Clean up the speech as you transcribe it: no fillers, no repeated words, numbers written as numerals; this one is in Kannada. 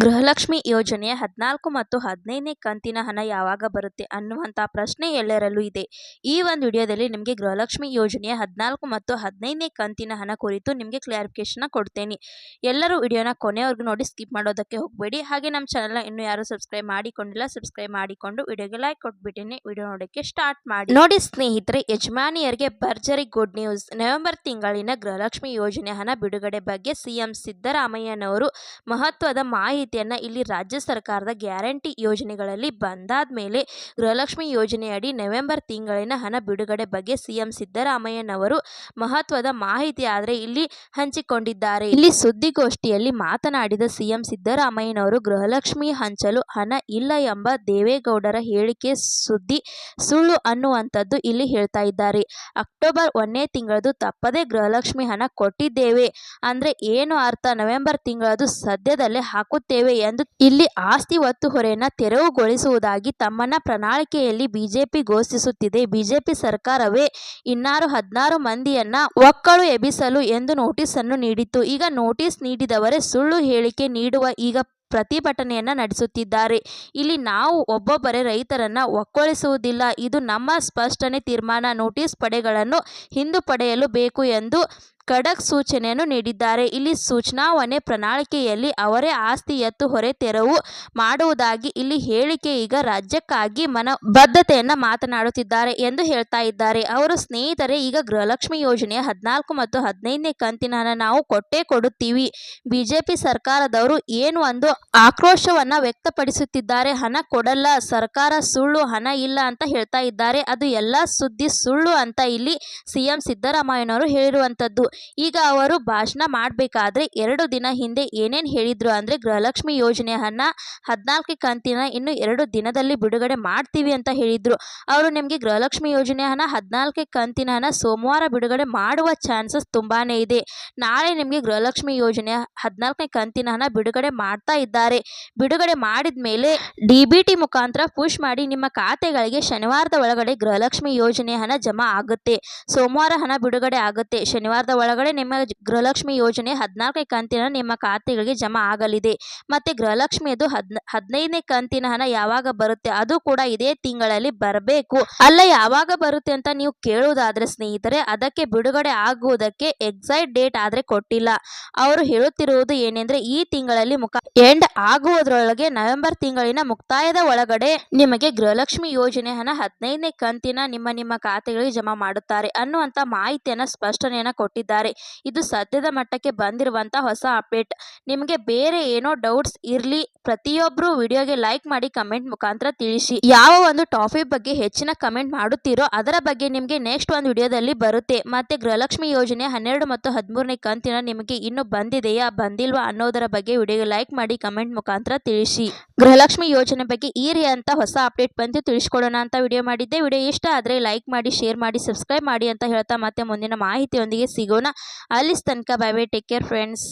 ಗೃಹಲಕ್ಷ್ಮಿ ಯೋಜನೆಯ 14 ಮತ್ತು 15ನೇ ಕಂತಿನ ಹಣ ಯಾವಾಗ ಬರುತ್ತೆ ಅನ್ನುವಂಥ ಪ್ರಶ್ನೆ ಎಲ್ಲರಲ್ಲೂ ಇದೆ. ಈ ಒಂದು ವಿಡಿಯೋದಲ್ಲಿ ನಿಮಗೆ ಗೃಹಲಕ್ಷ್ಮಿ ಯೋಜನೆಯ 14 ಮತ್ತು 15ನೇ ಕಂತಿನ ಹಣ ಕುರಿತು ನಿಮಗೆ ಕ್ಲಾರಿಫಿಕೇಶನ್ ಕೊಡ್ತೇನೆ. ಎಲ್ಲರೂ ವಿಡಿಯೋನ ಕೊನೆವರೆಗೂ ನೋಡಿ, ಸ್ಕಿಪ್ ಮಾಡೋದಕ್ಕೆ ಹೋಗಬೇಡಿ. ಹಾಗೆ ನಮ್ಮ ಚಾನಲ್ನ ಇನ್ನೂ ಯಾರು ಸಬ್ಸ್ಕ್ರೈಬ್ ಮಾಡಿಕೊಂಡಿಲ್ಲ, ಸಬ್ಸ್ಕ್ರೈಬ್ ಮಾಡಿಕೊಂಡು ವಿಡಿಯೋಗೆ ಲೈಕ್ ಕೊಟ್ಬಿಟ್ಟಿನಿ. ವಿಡಿಯೋ ನೋಡೋಕ್ಕೆ ಸ್ಟಾರ್ಟ್ ಮಾಡಿ. ನೋಡಿ ಸ್ನೇಹಿತರೆ, ಯಜಮಾನಿಯರಿಗೆ ಭರ್ಜರಿ ಗುಡ್ ನ್ಯೂಸ್. ನವೆಂಬರ್ ತಿಂಗಳಿನ ಗೃಹಲಕ್ಷ್ಮಿ ಯೋಜನೆ ಹಣ ಬಿಡುಗಡೆ ಬಗ್ಗೆ ಸಿಎಂ ಸಿದ್ದರಾಮಯ್ಯನವರು ಮಹತ್ವದ ಮಾಹಿತಿಯನ್ನು ಇಲ್ಲಿ ರಾಜ್ಯ ಸರ್ಕಾರದ ಗ್ಯಾರಂಟಿ ಯೋಜನೆಗಳಲ್ಲಿ ಬಂದಾದ ಮೇಲೆ ಗೃಹಲಕ್ಷ್ಮಿ ಯೋಜನೆಯಡಿ ನವೆಂಬರ್ ತಿಂಗಳಿನ ಹಣ ಬಿಡುಗಡೆ ಬಗ್ಗೆ ಸಿಎಂ ಸಿದ್ದರಾಮಯ್ಯನವರು ಮಹತ್ವದ ಮಾಹಿತಿ ಆದರೆ ಇಲ್ಲಿ ಹಂಚಿಕೊಂಡಿದ್ದಾರೆ. ಇಲ್ಲಿ ಸುದ್ದಿಗೋಷ್ಠಿಯಲ್ಲಿ ಮಾತನಾಡಿದ ಸಿಎಂ ಸಿದ್ದರಾಮಯ್ಯನವರು ಗೃಹಲಕ್ಷ್ಮಿ ಹಂಚಲು ಹಣ ಇಲ್ಲ ಎಂಬ ದೇವೇಗೌಡರ ಹೇಳಿಕೆ ಸುಳ್ಳು ಅನ್ನುವಂಥದ್ದು ಇಲ್ಲಿ ಹೇಳ್ತಾ ಇದ್ದಾರೆ. ಅಕ್ಟೋಬರ್ 1ನೇ ತಿಂಗಳದು ತಪ್ಪದೇ ಗೃಹಲಕ್ಷ್ಮಿ ಹಣ ಕೊಟ್ಟಿದ್ದೇವೆ ಅಂದ್ರೆ ಏನು ಅರ್ಥ? ನವೆಂಬರ್ ತಿಂಗಳದು ಸದ್ಯದಲ್ಲೇ ಹಾಕುತ್ತೇವೆ ಎಂದು ಇಲ್ಲಿ ಆಸ್ತಿ ಒತ್ತುವರಿಯನ್ನು ತೆರವುಗೊಳಿಸುವುದಾಗಿ ತಮ್ಮನ್ನ ಪ್ರಣಾಳಿಕೆಯಲ್ಲಿ ಬಿಜೆಪಿ ಘೋಷಿಸುತ್ತಿದೆ. ಬಿಜೆಪಿ ಸರ್ಕಾರವೇ ಇನ್ನಾರು 16 ಮಂದಿಯನ್ನ ಒಕ್ಕಳು ಎಬ್ಬಿಸಲು ಎಂದು ನೋಟಿಸ್ ಅನ್ನು ನೀಡಿತ್ತು. ಈಗ ನೋಟಿಸ್ ನೀಡಿದವರೇ ಸುಳ್ಳು ಹೇಳಿಕೆ ನೀಡುವ ಈಗ ಪ್ರತಿಭಟನೆಯನ್ನ ನಡೆಸುತ್ತಿದ್ದಾರೆ. ಇಲ್ಲಿ ನಾವು ಒಬ್ಬೊಬ್ಬರೇ ರೈತರನ್ನ ಒಕ್ಕಲಿಸುವುದಿಲ್ಲ, ಇದು ನಮ್ಮ ಸ್ಪಷ್ಟನೆ ತೀರ್ಮಾನ. ನೋಟಿಸ್ ಪಡೆಗಳನ್ನು ಹಿಂದುಪಡೆಯಲು ಬೇಕು ಎಂದು ಖಡಕ್ ಸೂಚನೆಯನ್ನು ನೀಡಿದ್ದಾರೆ. ಇಲ್ಲಿ ಚುನಾವಣೆ ಪ್ರಣಾಳಿಕೆಯಲ್ಲಿ ಅವರೇ ಆಸ್ತಿ ಎತ್ತು ಹೊರೆ ತೆರವು ಮಾಡುವುದಾಗಿ ಇಲ್ಲಿ ಹೇಳಿಕೆ ಈಗ ರಾಜ್ಯಕ್ಕಾಗಿ ಬದ್ಧತೆಯನ್ನ ಮಾತನಾಡುತ್ತಿದ್ದಾರೆ ಎಂದು ಹೇಳ್ತಾ ಇದ್ದಾರೆ. ಅವರು ಸ್ನೇಹಿತರೆ, ಈಗ ಗೃಹಲಕ್ಷ್ಮಿ ಯೋಜನೆಯ 14 ಮತ್ತು 15ನೇ ಕಂತಿನ ಹಣ ನಾವು ಕೊಟ್ಟೇ ಕೊಡುತ್ತೀವಿ. ಬಿಜೆಪಿ ಸರ್ಕಾರದವರು ಏನು ಒಂದು ಆಕ್ರೋಶವನ್ನ ವ್ಯಕ್ತಪಡಿಸುತ್ತಿದ್ದಾರೆ. ಹಣ ಕೊಡಲ್ಲ, ಸರ್ಕಾರ ಸುಳ್ಳು, ಹಣ ಇಲ್ಲ ಅಂತ ಹೇಳ್ತಾ ಇದ್ದಾರೆ. ಅದು ಎಲ್ಲ ಸುದ್ದಿ ಸುಳ್ಳು ಅಂತ ಇಲ್ಲಿ ಸಿಎಂ ಸಿದ್ದರಾಮಯ್ಯನವರು ಹೇಳಿರುವಂತದ್ದು. ಈಗ ಅವರು ಭಾಷಣ ಮಾಡಬೇಕಾದ್ರೆ 2 ದಿನ ಹಿಂದೆ ಏನೇನು ಹೇಳಿದ್ರು ಅಂದ್ರೆ ಗೃಹಲಕ್ಷ್ಮಿ ಯೋಜನೆಯ ಹಣ 14 ಕಂತಿನ ಇನ್ನು 2 ದಿನದಲ್ಲಿ ಬಿಡುಗಡೆ ಮಾಡ್ತೀವಿ ಅಂತ ಹೇಳಿದ್ರು. ಅವರು ನಿಮಗೆ ಗೃಹಲಕ್ಷ್ಮಿ ಯೋಜನೆಯ ಹಣ 14 ಕಂತಿನ ಹಣ ಸೋಮವಾರ ಬಿಡುಗಡೆ ಮಾಡುವ ಚಾನ್ಸಸ್ ತುಂಬಾನೇ ಇದೆ. ನಾಳೆ ನಿಮಗೆ ಗೃಹಲಕ್ಷ್ಮಿ ಯೋಜನೆಯ 14ನೇ ಕಂತಿನ ಹಣ ಬಿಡುಗಡೆ ಮಾಡ್ತಾ ಇದ್ದಾರೆ. ಬಿಡುಗಡೆ ಮಾಡಿದ ಮೇಲೆ ಡಿಬಿಟಿ ಮುಖಾಂತರ ಪುಷ್ ಮಾಡಿ ನಿಮ್ಮ ಖಾತೆಗಳಿಗೆ ಶನಿವಾರದ ಒಳಗಡೆ ಗೃಹಲಕ್ಷ್ಮಿ ಯೋಜನೆಯ ಹಣ ಜಮಾ ಆಗುತ್ತೆ. ಸೋಮವಾರ ಹಣ ಬಿಡುಗಡೆ ಆಗುತ್ತೆ. ಶನಿವಾರದ ಒಳಗಡೆ ನಿಮ್ಮ ಗೃಹಲಕ್ಷ್ಮಿ ಯೋಜನೆ 14ನೇ ಕಂತಿನ ನಿಮ್ಮ ಖಾತೆಗಳಿಗೆ ಜಮಾ ಆಗಲಿದೆ. ಮತ್ತೆ ಗೃಹಲಕ್ಷ್ಮಿಯದು 15ನೇ ಕಂತಿನ ಹಣ ಯಾವಾಗ ಬರುತ್ತೆ? ಅದು ಕೂಡ ಇದೇ ತಿಂಗಳಲ್ಲಿ ಬರಬೇಕು. ಅಲ್ಲ, ಯಾವಾಗ ಬರುತ್ತೆ ಅಂತ ನೀವು ಕೇಳುವುದಾದ್ರೆ ಸ್ನೇಹಿತರೆ, ಅದಕ್ಕೆ ಬಿಡುಗಡೆ ಆಗುವುದಕ್ಕೆ ಎಕ್ಸಾಕ್ಟ್ ಡೇಟ್ ಆದ್ರೆ ಕೊಟ್ಟಿಲ್ಲ. ಅವರು ಹೇಳುತ್ತಿರುವುದು ಏನೆಂದ್ರೆ ಈ ತಿಂಗಳಲ್ಲಿ ಎಂಡ್ ಆಗುವುದರೊಳಗೆ ನವೆಂಬರ್ ತಿಂಗಳಿನ ಮುಕ್ತಾಯದ ಒಳಗಡೆ ನಿಮಗೆ ಗೃಹಲಕ್ಷ್ಮಿ ಯೋಜನೆ ಹಣ 15ನೇ ಕಂತಿನ ನಿಮ್ಮ ಖಾತೆಗಳಿಗೆ ಜಮಾ ಮಾಡುತ್ತಾರೆ ಅನ್ನುವಂತ ಮಾಹಿತಿಯನ್ನ ಸ್ಪಷ್ಟನೆಯನ್ನ ಕೊಟ್ಟಿದ್ದಾರೆ. ಇದು ಸದ್ಯದ ಮಟ್ಟಕ್ಕೆ ಬಂದಿರುವಂತಹ ಹೊಸ ಅಪ್ಡೇಟ್. ನಿಮಗೆ ಬೇರೆ ಏನೋ ಡೌಟ್ಸ್ ಇರ್ಲಿ, ಪ್ರತಿಯೊಬ್ರು ವಿಡಿಯೋಗೆ ಲೈಕ್ ಮಾಡಿ ಕಮೆಂಟ್ ಮುಖಾಂತರ ತಿಳಿಸಿ. ಯಾವ ಒಂದು ಟಾಪಿಕ್ ಬಗ್ಗೆ ಹೆಚ್ಚಿನ ಕಮೆಂಟ್ ಮಾಡುತ್ತೀರೋ ಅದರ ಬಗ್ಗೆ ನಿಮಗೆ ನೆಕ್ಸ್ಟ್ ಒಂದು ವಿಡಿಯೋದಲ್ಲಿ ಬರುತ್ತೆ. ಮತ್ತೆ ಗೃಹಲಕ್ಷ್ಮಿ ಯೋಜನೆ 12 ಮತ್ತು 13ನೇ ಕಂತಿನ ನಿಮಗೆ ಇನ್ನು ಬಂದಿದೆಯಾ ಬಂದಿಲ್ವಾ ಅನ್ನೋದರ ಬಗ್ಗೆ ವಿಡಿಯೋಗೆ ಲೈಕ್ ಮಾಡಿ ಕಮೆಂಟ್ ಮುಖಾಂತರ ತಿಳಿಸಿ. ಗೃಹಲಕ್ಷ್ಮಿ ಯೋಜನೆ ಬಗ್ಗೆ ಈ ರೀತಿಯಂತ ಹೊಸ ಅಪ್ಡೇಟ್ ಬಂದು ತಿಳಿಸ್ಕೊಡೋಣ ಅಂತ ವಿಡಿಯೋ ಮಾಡಿದ್ದೆ. ವಿಡಿಯೋ ಇಷ್ಟ ಆದರೆ ಲೈಕ್ ಮಾಡಿ, ಶೇರ್ ಮಾಡಿ, ಸಬ್ಸ್ಕ್ರೈಬ್ ಮಾಡಿ ಅಂತ ಹೇಳ್ತಾ ಮತ್ತೆ ಮುಂದಿನ ಮಾಹಿತಿಯೊಂದಿಗೆ ಸಿಗೋಣ. ಅಲ್ಲಿ ತನಕ bye bye, take care friends.